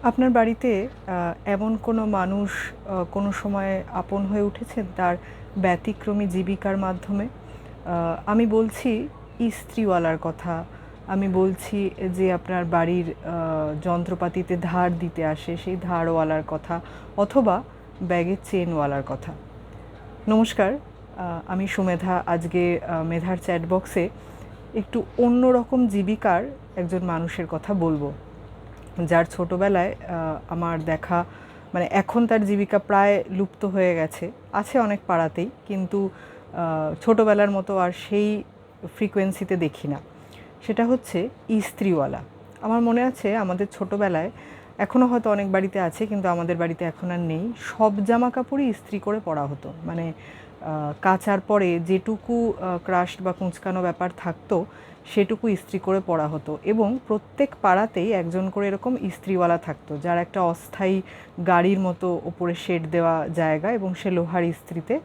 আপনার বাড়িতে এমন কোনো মানুষ কোনো সময় আপন হয়ে উঠেছেন তার ব্যতিক্রমী জীবিকার মাধ্যমে? আমি বলছি ইস্ত্রিওয়ালার কথা। আমি বলছি যে আপনার বাড়ির যন্ত্রপাতিতে ধার দিতে আসে সেই ধারওয়ালার কথা, অথবা ব্যাগের চেনওয়ালার কথা। নমস্কার, আমি সুমেধা। আজকে মেধার চ্যাট বক্সে একটু অন্যরকম জীবিকার একজন মানুষের কথা বলবো, যার ছোটোবেলায় আমার দেখা, মানে এখন তার জীবিকা প্রায় লুপ্ত হয়ে গেছে, আছে অনেক পাড়াতেই, কিন্তু ছোটোবেলার মতো আর সেই ফ্রিকোয়েন্সিতে দেখি না। সেটা হচ্ছে ইস্ত্রিওয়ালা। আমার মনে আছে আমাদের ছোটোবেলায়, এখনও হয়তো অনেক বাড়িতে আছে কিন্তু আমাদের বাড়িতে এখন আর নেই, সব জামা কাপড়ই ইস্ত্রি করে পরা হতো। মানে কাচার পরে যেটুকু ক্রাশড বা কুঁচকানো ব্যাপার থাকতো সেটুকু ইস্ত্রি করে পরা হতো, এবং প্রত্যেক পাড়াতেই একজন করে এরকম ইস্ত্রিওয়ালা থাকতো, যার একটা অস্থায়ী গাড়ির মতো ওপরে শেড দেওয়া জায়গা, এবং সে লোহার ইস্ত্রিতে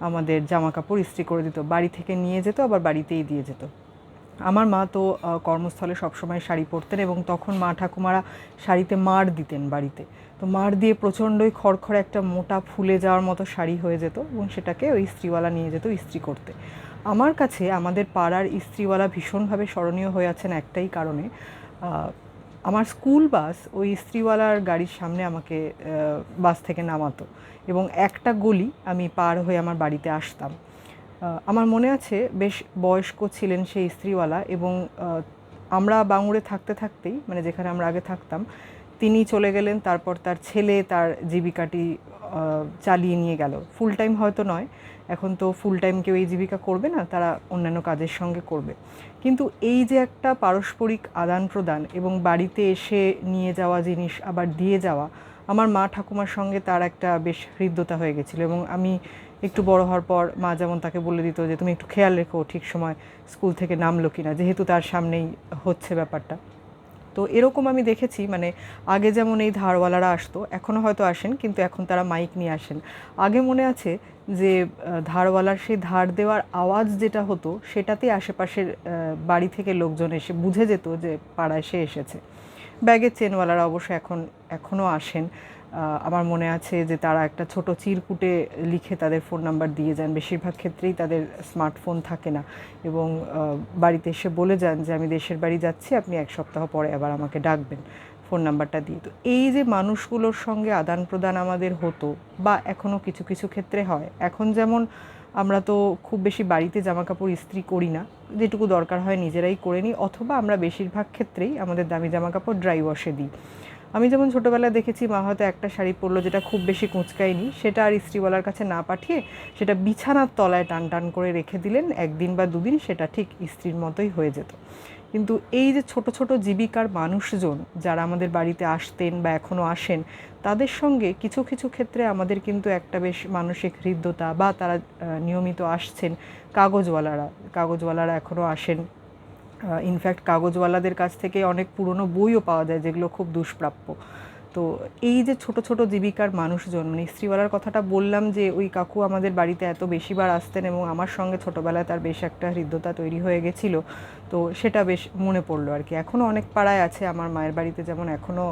আমাদের জামা কাপড় ইস্ত্রি করে দিত, বাড়ি থেকে নিয়ে যেত আবার বাড়িতেই দিয়ে যেত। আমার মা তো কর্মস্থলে সবসময় শাড়ি পরতেন, এবং তখন মা ঠাকুমারা শাড়িতে মাড় দিতেন বাড়িতে। তো মাড় দিয়ে প্রচণ্ডই খড়খড়ে একটা মোটা ফুলে যাওয়ার মতো শাড়ি হয়ে যেত, এবং সেটাকে ওই ইস্ত্রিওয়ালা নিয়ে যেত ইস্ত্রি করতে। আমার কাছে আমাদের পাড়ার ইস্ত্রিওয়ালা ভীষণভাবে স্মরণীয় হয়ে আছেন একটাই কারণে, আমার স্কুল বাস ওই ইস্ত্রিওয়ালার গাড়ির সামনে আমাকে বাস থেকে নামাতো, এবং একটা গলি আমি পার হয়ে আমার বাড়িতে আসতাম। আমার মনে আছে বেশ বয়স্ক ছিলেন সেই ইস্ত্রিওয়ালা, এবং আমরা বাঙুরে থাকতে থাকতেই, মানে যেখানে আমরা আগে থাকতাম, তিনি চলে গেলেন, তারপর তার ছেলে তার জীবিকাটি চালিয়ে নিয়ে গেল। ফুল টাইম হয়তো নয়, এখন তো ফুল টাইম কেউ এই জীবিকা করবে না, তারা অন্যান্য কাজের সঙ্গে করবে। কিন্তু এই যে একটা পারস্পরিক আদান প্রদান এবং বাড়িতে এসে নিয়ে যাওয়া জিনিস আবার দিয়ে যাওয়া, আমার মা ঠাকুমার সঙ্গে তার একটা বেশ হৃদ্যতা হয়ে গেছিলো। এবং আমি একটু বড় হওয়ার পর মা যেমন তাকে বলে দিত যে তুমি একটু খেয়াল রেখো ঠিক সময় স্কুল থেকে নামলো কিনা, যেহেতু তার সামনেই হচ্ছে ব্যাপারটা। তো এরকম আমি দেখেছি, মানে আগে যেমন এই ধারওয়ালারা আসতো, এখনও হয়তো আসেন, কিন্তু এখন তারা মাইক নিয়ে আসেন। আগে মনে আছে যে ধারওয়ালার সেই ধার দেওয়ার আওয়াজ যেটা হতো, সেটাতেই আশেপাশের বাড়ি থেকে লোকজন এসে বুঝে যেত যে পাড়ায় সে এসেছে। ব্যাগের চেনওয়ালারা অবশ্য এখনও আসেন। আমার মনে আছে যে তারা একটা ছোট চিরকুটে লিখে তাদের ফোন নাম্বার দিয়ে যান। বেশিরভাগ ক্ষেত্রেই তাদের স্মার্টফোন থাকে না, এবং বাড়িতে এসে বলে যান যে আমি দেশের বাড়ি যাচ্ছি, আপনি এক সপ্তাহ পরে আবার আমাকে ডাকবেন ফোন নাম্বারটা দিয়ে। তো এই যে মানুষগুলোর সঙ্গে আদান প্রদান আমাদের হতো, বা এখনও কিছু কিছু ক্ষেত্রে হয়। এখন যেমন আমরা তো খুব বেশি বাড়িতে জামা কাপড় ইস্ত্রি করি না, যেটুকু দরকার হয় নিজেরাই করে নিই, অথবা আমরা বেশিরভাগ ক্ষেত্রেই আমাদের দামি জামা কাপড় ড্রাই ওয়াশে দিই। আমি যেমন ছোটোবেলায় দেখেছি, মা হয়তো একটা শাড়ি পরলো যেটা খুব বেশি কুঁচকায়নি, সেটা আর ইস্ত্রিওয়ালার কাছে না পাঠিয়ে সেটা বিছানার তলায় টান টান করে রেখে দিলেন, একদিন বা দুদিন সেটা ঠিক ইস্ত্রির মতোই হয়ে যেত। কিন্তু এই যে ছোট ছোট জীবিকার মানুষজন যারা আমাদের বাড়িতে আসতেন বা এখনও আসেন, তাদের সঙ্গে কিছু কিছু ক্ষেত্রে আমাদের কিন্তু একটা বেশ মানসিক হৃদ্যতা, বা তারা নিয়মিত আসছেন। কাগজওয়ালারা এখনও আসেন। ইনফ্যাক্ট কাগজওয়ালাদের কাছ থেকে অনেক পুরনো বইও পাওয়া যায়, যেগুলো খুব দুষ্প্রাপ্য। তো এই যে ছোট ছোট জীবিকার মানুষজন, মানে ইস্ত্রিওয়ালার কথাটা বললাম যে ওই কাকু আমাদের বাড়িতে এত বেশিবার আসতেন, এবং আমার সঙ্গে ছোটোবেলায় তার বেশ একটা হৃদ্যতা তৈরি হয়ে গেছিলো। তো সেটা বেশ মনে পড়লো আর কি। এখনও অনেক পাড়ায় আছে, আমার মায়ের বাড়িতে যেমন এখনও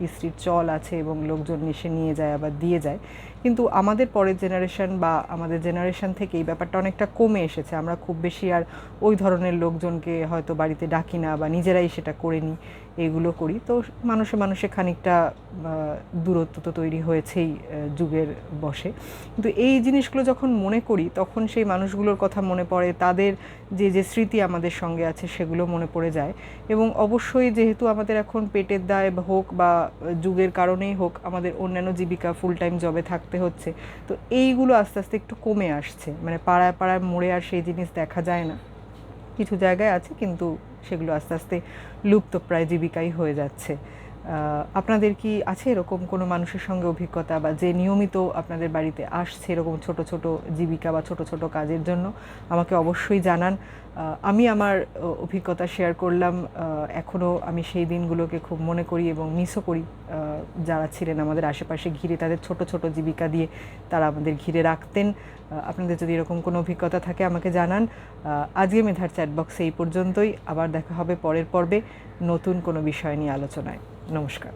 ইস্ত্রির চল আছে, এবং লোকজন এসে নিয়ে যায় আবার দিয়ে যায়। কিন্তু আমাদের পরের জেনারেশন বা আমাদের জেনারেশন থেকে এই ব্যাপারটা অনেকটা কমে এসেছে। আমরা খুব বেশি আর ওই ধরনের লোকজনকে হয়তো বাড়িতে ডাকি না, বা নিজেরাই সেটা করে নিই, এগুলো করি। তো মানুষে মানুষে খানিকটা দূরত্ব তো তৈরি হয়েছেই যুগের বশে। কিন্তু এই জিনিসগুলো যখন মনে করি, তখন সেই মানুষগুলোর কথা মনে পড়ে, তাদের যে যে স্মৃতি আমাদের সঙ্গে আছে সেগুলো মনে পড়ে যায়। এবং অবশ্যই যেহেতু আমাদের এখন পেটের দায় হোক বা যুগের কারণেই হোক, আমাদের অন্যান্য জীবিকা ফুল টাইম জবে থাকতে হচ্ছে, তো এইগুলো আস্তে আস্তে একটু কমে আসছে। মানে পাড়ায় পাড়ায় মোড়ে আর সেই জিনিস দেখা যায় না, কিছু জায়গায় আছে, কিন্তু সেগুলো আস্তে আস্তে লুপ্তপ্রায় জীবিকাই হয়ে যাচ্ছে। আপনাদের কি আছে এরকম কোনো মানুষের সঙ্গে অভিজ্ঞতা, বা যে নিয়মিত আপনাদের বাড়িতে আসছে এরকম ছোট ছোট জীবিকা বা ছোট ছোট কাজের জন্য? আমাকে অবশ্যই জানান। আমি আমার অভিজ্ঞতা শেয়ার করলাম। এখনও আমি সেই দিনগুলোকে খুব মনে করি এবং মিসও করি। যারা ছিলেন আমাদের আশেপাশে ঘিরে, তাদের ছোট ছোট জীবিকা দিয়ে তারা আমাদের ঘিরে রাখতেন। আপনাদের যদি এরকম কোনো অভিজ্ঞতা থাকে আমাকে জানান। আজকে মেধার চ্যাটবক্সে এই পর্যন্তই। আবার দেখা হবে পরের পর্বে নতুন কোনো বিষয় নিয়ে আলোচনায়। নমস্কার।